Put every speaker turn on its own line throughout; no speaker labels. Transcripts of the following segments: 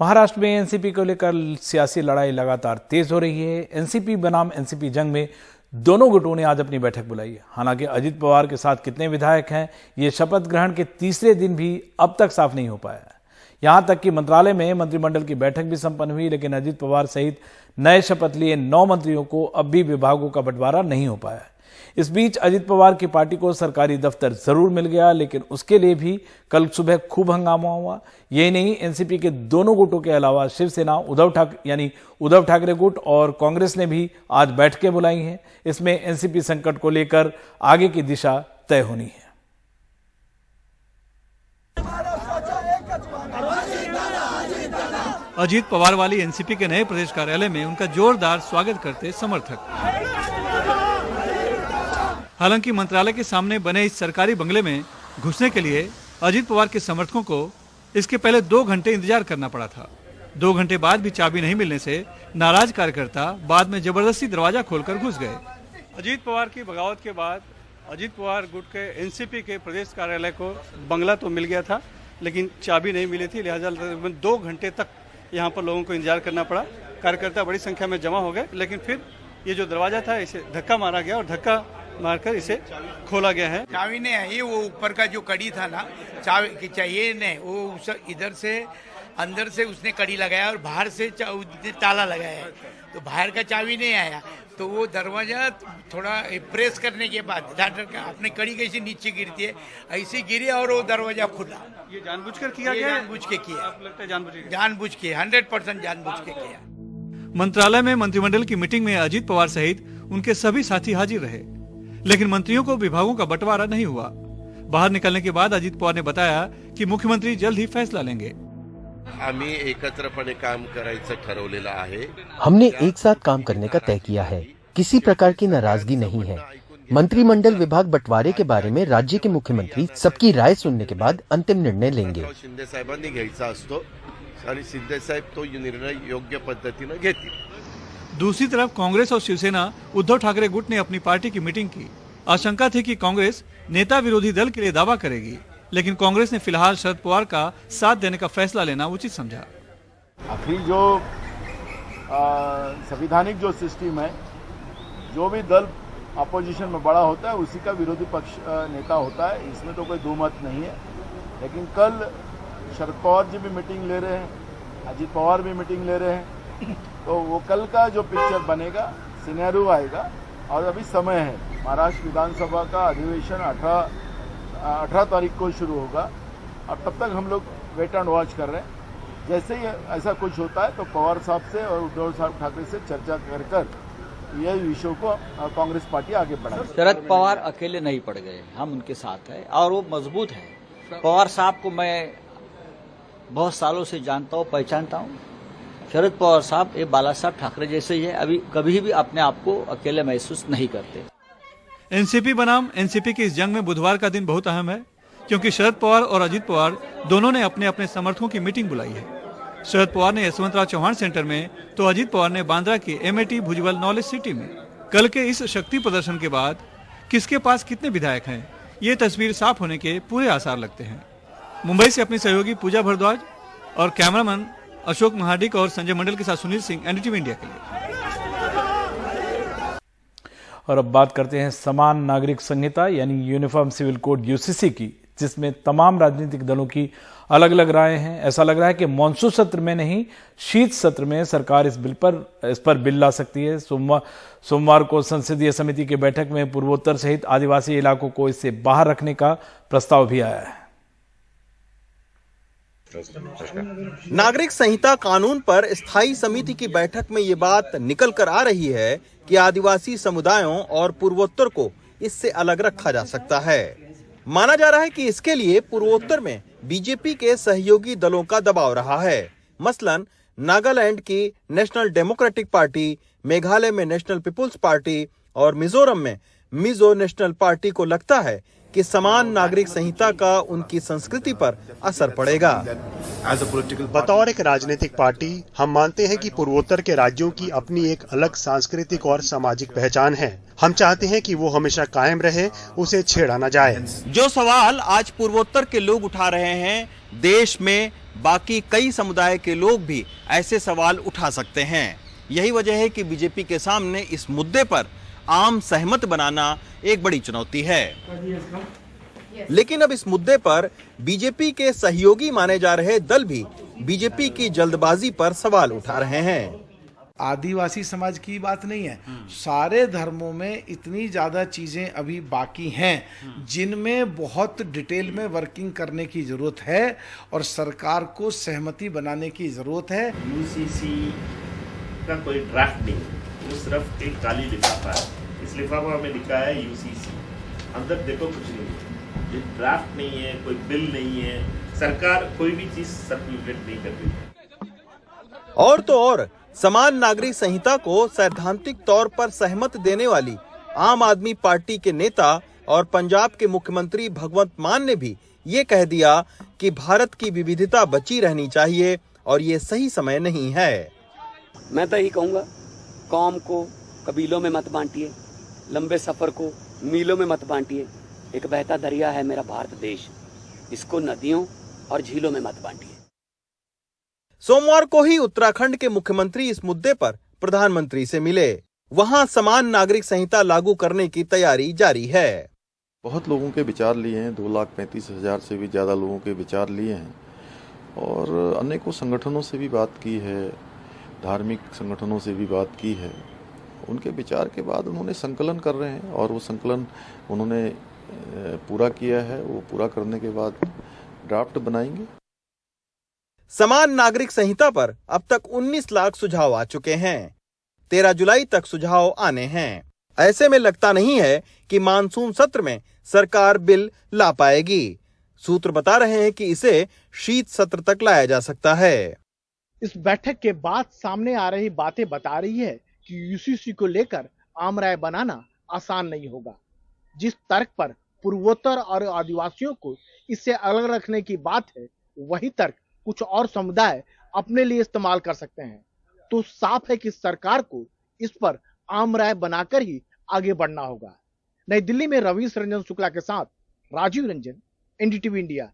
महाराष्ट्र में एनसीपी को लेकर सियासी लड़ाई लगातार तेज हो रही है। एनसीपी बनाम एनसीपी जंग में दोनों गुटों ने आज अपनी बैठक बुलाई है। हालांकि अजित पवार के साथ कितने विधायक हैं, ये शपथ ग्रहण के तीसरे दिन भी अब तक साफ नहीं हो पाया है। यहां तक कि मंत्रालय में मंत्रिमंडल की बैठक भी संपन्न हुई, लेकिन अजित पवार सहित नए शपथ लिए 9 मंत्रियों को अब भी विभागों का बंटवारा नहीं हो पाया है। इस बीच अजित पवार की पार्टी को सरकारी दफ्तर जरूर मिल गया, लेकिन उसके लिए भी कल सुबह खूब हंगामा हुआ। यही नहीं, एनसीपी के दोनों गुटों के अलावा शिवसेना, उद्धव ठाकरे गुट और कांग्रेस ने भी आज बैठकें बुलाई हैं। इसमें एनसीपी संकट को लेकर आगे की दिशा तय होनी है।
अजित पवार वाली एनसीपी के नए प्रदेश कार्यालय में उनका जोरदार स्वागत करते समर्थक। हालांकि मंत्रालय के सामने बने इस सरकारी बंगले में घुसने के लिए अजित पवार के समर्थकों को इसके पहले 2 घंटे इंतजार करना पड़ा था। 2 घंटे बाद भी चाबी नहीं मिलने से नाराज कार्यकर्ता बाद में जबरदस्ती दरवाजा खोलकर घुस गए। अजित पवार की बगावत के बाद अजित पवार गुट के एनसीपी के प्रदेश कार्यालय को बंगला तो मिल गया था, लेकिन चाबी नहीं मिली थी। लिहाजा 2 घंटे तक यहाँ पर लोगों को इंतजार करना पड़ा। कार्यकर्ता बड़ी संख्या में जमा हो गए, लेकिन फिर ये जो दरवाजा था इसे धक्का मारा गया और धक्का मारकर इसे खोला गया है।
चाबी नहीं आई, वो ऊपर का जो कड़ी था ना, चाबी की चाहिए नहीं, वो इधर से अंदर से उसने कड़ी लगाया और बाहर से ताला लगाया है, तो बाहर का चाबी नहीं आया। तो वो दरवाजा थोड़ा प्रेस करने के बाद अपने कड़ी कैसे नीचे गिरती है ऐसे गिरी और वो दरवाजा खुला।
ये जानबूझकर किया गया?
जानबूझ के किया।
आप लगता है
जानबूझ के 100% जानबूझ के किया।
मंत्रालय में मंत्रिमंडल की मीटिंग में अजित पवार सहित उनके सभी साथी हाजिर रहे, लेकिन मंत्रियों को विभागों का बंटवारा नहीं हुआ। बाहर निकलने के बाद अजित पवार ने बताया कि मुख्यमंत्री जल्द ही फैसला लेंगे।
आम्ही एकत्रपणे काम करायचं ठरवलेलं आहे।
हमने एक साथ काम करने का तय किया है, किसी प्रकार की नाराजगी नहीं है। मंत्रिमंडल विभाग बंटवारे के बारे में राज्य के मुख्यमंत्री सबकी राय सुनने के बाद अंतिम निर्णय लेंगे।
शिंदे साहेबांनी घ्यायचा असतो आणि शिंदे साहेब तो निर्णय योग्य पद्धतीने घेतील।
दूसरी तरफ कांग्रेस और शिवसेना उद्धव ठाकरे गुट ने अपनी पार्टी की मीटिंग की। आशंका थी कि कांग्रेस नेता विरोधी दल के लिए दावा करेगी, लेकिन कांग्रेस ने फिलहाल शरद पवार का साथ देने का फैसला लेना उचित समझा।
आखिर जो संवैधानिक जो सिस्टम है, जो भी दल अपोजिशन में बड़ा होता है उसी का विरोधी पक्ष नेता होता है, इसमें तो कोई दो मत नहीं है। लेकिन कल शरद पवार जी भी मीटिंग ले रहे हैं, अजित पवार भी मीटिंग ले रहे हैं, तो वो कल का जो पिक्चर बनेगा, सिनेरियो आएगा। और अभी समय है, महाराष्ट्र विधानसभा का अधिवेशन 18 तारीख को शुरू होगा और तब तक हम लोग वेट एंड वॉच कर रहे हैं। जैसे ही ऐसा कुछ होता है तो पवार साहब से और उद्धव साहब ठाकरे से चर्चा कर यह विषयों को कांग्रेस पार्टी आगे बढ़ाए।
शरद पवार अकेले नहीं पड़ गए, हम उनके साथ हैं और वो मजबूत है। पवार साहब को मैं बहुत सालों से जानता हूँ, पहचानता हूँ। शरद पवार साहब ये बाला साहब ठाकरे जैसे ही है, अभी कभी भी अपने आप को अकेले महसूस नहीं करते।
एनसीपी बनाम एनसीपी की इस जंग में बुधवार का दिन बहुत अहम है, क्योंकि शरद पवार और अजित पवार दोनों ने अपने अपने समर्थकों की मीटिंग बुलाई है। शरद पवार ने यशवंतराव चौहान सेंटर में, तो अजित पवार ने बांद्रा की एमएटी भुजबल नॉलेज सिटी में। कल के इस शक्ति प्रदर्शन के बाद किसके पास कितने विधायक हैं, ये तस्वीर साफ होने के पूरे आसार लगते हैं। मुंबई से अपनी सहयोगी पूजा भारद्वाज और कैमरामैन अशोक महाडिक और संजय मंडल के साथ सुनील सिंह, एनडीटीवी इंडिया के लिए।
और अब बात करते हैं समान नागरिक संहिता यानी यूनिफॉर्म सिविल कोड यूसीसी की, जिसमें तमाम राजनीतिक दलों की अलग अलग राय हैं। ऐसा लग रहा है कि मॉनसून सत्र में नहीं, शीत सत्र में सरकार इस पर बिल ला सकती है। सोमवार को संसदीय समिति की बैठक में पूर्वोत्तर सहित आदिवासी इलाकों को इससे बाहर रखने का प्रस्ताव भी आया है।
नागरिक संहिता कानून पर स्थायी समिति की बैठक में ये बात निकल कर आ रही है कि आदिवासी समुदायों और पूर्वोत्तर को इससे अलग रखा जा सकता है। माना जा रहा है कि इसके लिए पूर्वोत्तर में बीजेपी के सहयोगी दलों का दबाव रहा है। मसलन नागालैंड की नेशनल डेमोक्रेटिक पार्टी, मेघालय में नेशनल पीपुल्स पार्टी और मिजोरम में मिजो नेशनल पार्टी को लगता है कि समान नागरिक संहिता का उनकी संस्कृति पर असर पड़ेगा।
बतौर एक राजनीतिक पार्टी हम मानते हैं कि पूर्वोत्तर के राज्यों की अपनी एक अलग सांस्कृतिक और सामाजिक पहचान है। हम चाहते हैं कि वो हमेशा कायम रहे, उसे छेड़ा न जाए।
जो सवाल आज पूर्वोत्तर के लोग उठा रहे हैं, देश में बाकी कई समुदाय के लोग भी ऐसे सवाल उठा सकते हैं। यही वजह है कि बीजेपी के सामने इस मुद्दे पर आम सहमत बनाना एक बड़ी चुनौती है। लेकिन अब इस मुद्दे पर बीजेपी के सहयोगी माने जा रहे दल भी बीजेपी की जल्दबाजी पर सवाल उठा रहे हैं।
आदिवासी समाज की बात नहीं है, सारे धर्मों में इतनी ज़्यादा चीज़ें अभी बाकी हैं जिनमें बहुत डिटेल में वर्किंग करने की ज़रूरत है और सरकार को सहमति बनाने की ज़रूरत है।
यूसीसी का कोई ड्राफ्ट नहीं, वो सिर्फ एक काली लिफाफा है। इस लिफाफा में लिखा है यूसीसी, अंदर देखो कुछ नहीं, ये ड्राफ्ट नहीं है, कोई बिल नहीं है, सरकार कोई भी चीज़ सर्कुलेट नहीं कर रही।
और तो और समान नागरिक संहिता को सैद्धांतिक तौर पर सहमत देने वाली आम आदमी पार्टी के नेता और पंजाब के मुख्यमंत्री भगवंत मान ने भी ये कह दिया कि भारत की विविधता बची रहनी चाहिए और ये सही समय नहीं है।
मैं तो यही कहूँगा, कौम को कबीलों में मत बांटिए, लंबे सफर को मीलों में मत बांटिए। एक बहता दरिया है मेरा भारत देश, इसको नदियों और झीलों में मत बांटिए।
सोमवार को ही उत्तराखंड के मुख्यमंत्री इस मुद्दे पर प्रधानमंत्री से मिले। वहां समान नागरिक संहिता लागू करने की तैयारी जारी है।
बहुत लोगों के विचार लिए हैं, 2,35,000 से भी ज्यादा लोगों के विचार लिए हैं और अनेकों संगठनों से भी बात की है, धार्मिक संगठनों से भी बात की है। उनके विचार के बाद उन्होंने संकलन कर रहे हैं और वो संकलन उन्होंने पूरा किया है। वो पूरा करने के बाद ड्राफ्ट बनाएंगे।
समान नागरिक संहिता पर अब तक 19 लाख सुझाव आ चुके हैं। 13 जुलाई तक सुझाव आने हैं। ऐसे में लगता नहीं है कि मानसून सत्र में सरकार बिल ला पाएगी। सूत्र बता रहे हैं कि इसे शीत सत्र तक लाया जा सकता है।
इस बैठक के बाद सामने आ रही बातें बता रही है कि यूसीसी को लेकर आम राय बनाना आसान नहीं होगा। जिस तर्क पर पूर्वोत्तर और आदिवासियों को इससे अलग रखने की बात है, वही तर्क कुछ और समुदाय अपने लिए इस्तेमाल कर सकते हैं। तो साफ है कि सरकार को इस पर आम राय बनाकर ही आगे बढ़ना होगा। नई दिल्ली में रवीश रंजन शुक्ला के साथ राजीव रंजन, एनडीटीवी इंडिया।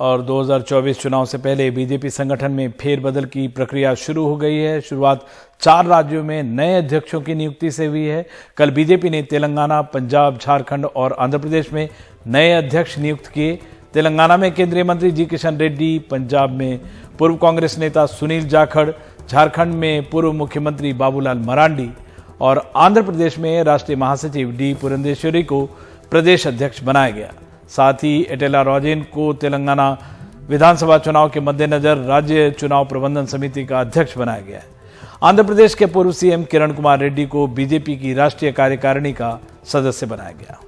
और 2024 चुनाव से पहले बीजेपी संगठन में फेरबदल की प्रक्रिया शुरू हो गई है। शुरुआत 4 राज्यों में नए अध्यक्षों की नियुक्ति से हुई है। कल बीजेपी ने तेलंगाना, पंजाब, झारखंड और आंध्र प्रदेश में नए अध्यक्ष नियुक्त किए। तेलंगाना में केंद्रीय मंत्री जी किशन रेड्डी, पंजाब में पूर्व कांग्रेस नेता सुनील जाखड़, झारखंड में पूर्व मुख्यमंत्री बाबूलाल मरांडी और आंध्र प्रदेश में राष्ट्रीय महासचिव डी पुरंदेश्वरी को प्रदेश अध्यक्ष बनाया गया। साथ ही एटेला राजेन को तेलंगाना विधानसभा चुनाव के मद्देनजर राज्य चुनाव प्रबंधन समिति का अध्यक्ष बनाया गया है। आंध्र प्रदेश के पूर्व सीएम किरण कुमार रेड्डी को बीजेपी की राष्ट्रीय कार्यकारिणी का सदस्य बनाया गया।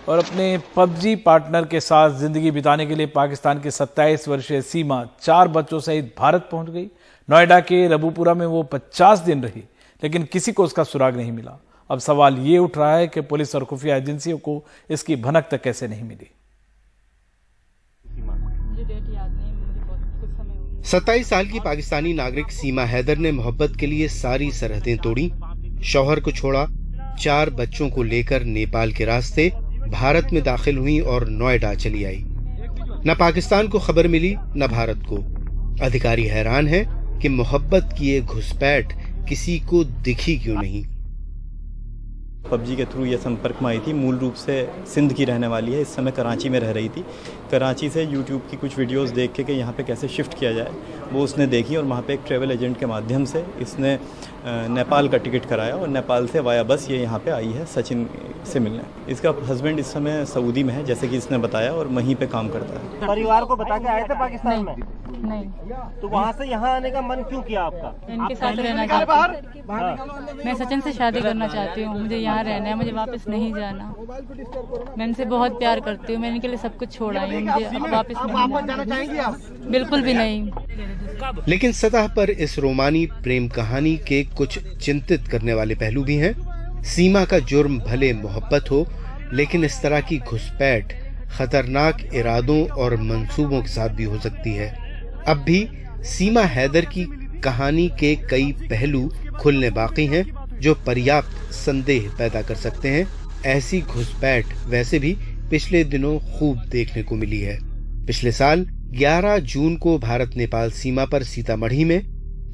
और अपने पबजी पार्टनर के साथ जिंदगी बिताने के लिए पाकिस्तान की 27 वर्षीय सीमा 4 बच्चों सहित भारत पहुंच गई। नोएडा के रबूपुरा में वो 50 दिन रही, लेकिन किसी को उसका सुराग नहीं मिला। अब सवाल ये उठ रहा है कि पुलिस और खुफिया एजेंसियों को इसकी भनक तक कैसे नहीं मिली।
27 साल की पाकिस्तानी नागरिक सीमा हैदर ने मोहब्बत के लिए सारी सरहदें तोड़ी, शौहर को छोड़ा, 4 बच्चों को लेकर नेपाल के रास्ते भारत में दाखिल हुई और नोएडा चली आई। न पाकिस्तान को खबर मिली न भारत को। अधिकारी हैरान है कि मोहब्बत की ये घुसपैठ किसी को दिखी क्यों नहीं।
पबजी के थ्रू ये संपर्क में आई थी। मूल रूप से सिंध की रहने वाली है, इस समय कराची में रह रही थी। कराची से यूट्यूब की कुछ वीडियोस देख के कि यहाँ पे कैसे शिफ्ट किया जाए वो उसने देखी और वहाँ पे एक ट्रैवल एजेंट के माध्यम से इसने नेपाल का टिकट कराया और नेपाल से वाया बस ये यहाँ पे आई है सचिन से मिलने। इसका हस्बैंड इस समय सऊदी में है, जैसे कि इसने बताया, और वहीं पे काम करता है।
परिवार को बता के आए थे पाकिस्तान में?
नहीं।
तो वहाँ से यहाँ आने का मन क्यों किया आपका?
इनके साथ रहना चाहती हूँ। मैं सचिन से शादी करना चाहती हूँ, मुझे यहाँ रहना है, मुझे वापस नहीं जाना। मैं इनसे बहुत प्यार करती हूँ, मैं इनके लिए सब कुछ छोड़ आई हूँ, मुझे वापस नहीं
जाना चाहेंगी आप?
बिल्कुल भी नहीं।
लेकिन सतह पर इस रोमानी प्रेम कहानी के कुछ चिंतित करने वाले पहलू भी हैं। सीमा का जुर्म भले मोहब्बत हो, लेकिन इस तरह की घुसपैठ खतरनाक इरादों और मंसूबों के साथ भी हो सकती है। अब भी सीमा हैदर की कहानी के कई पहलू खुलने बाकी हैं जो पर्याप्त संदेह पैदा कर सकते हैं। ऐसी घुसपैठ वैसे भी पिछले दिनों खूब देखने को मिली है। पिछले साल 11 जून को भारत नेपाल सीमा पर सीतामढ़ी में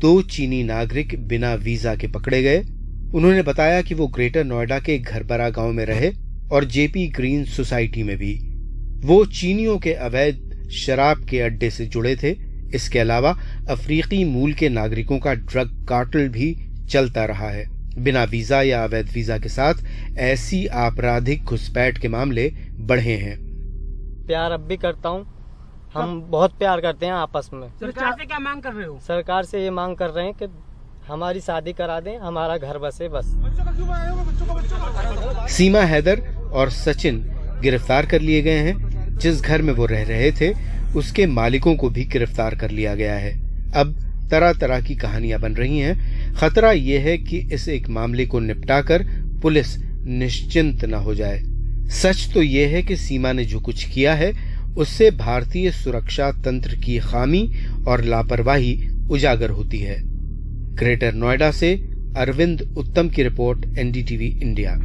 2 चीनी नागरिक बिना वीजा के पकड़े गए। उन्होंने बताया कि वो ग्रेटर नोएडा के घरबरा गांव में रहे और जेपी ग्रीन सोसाइटी में भी। वो चीनियों के अवैध शराब के अड्डे से जुड़े थे। इसके अलावा अफ्रीकी मूल के नागरिकों का ड्रग कार्टेल भी चलता रहा है। बिना वीजा या अवैध वीजा के साथ ऐसी आपराधिक घुसपैठ के मामले बढ़े हैं।
प्यार अब भी करता हूँ, हम बहुत प्यार करते हैं आपस में।
सरकार से क्या मांग कर रहे हो?
सरकार से ये मांग कर रहे हैं कि हमारी शादी करा दें, हमारा घर बसे बस।
सीमा हैदर और सचिन गिरफ्तार कर लिए गए हैं। जिस घर में वो रह रहे थे उसके मालिकों को भी गिरफ्तार कर लिया गया है। अब तरह तरह की कहानियां बन रही हैं। खतरा यह है कि इस एक मामले को निपटाकर पुलिस निश्चिंत न हो जाए। सच तो यह है कि सीमा ने जो कुछ किया है उससे भारतीय सुरक्षा तंत्र की खामी और लापरवाही उजागर होती है। ग्रेटर नोएडा से अरविंद उत्तम की रिपोर्ट, एनडीटीवी इंडिया।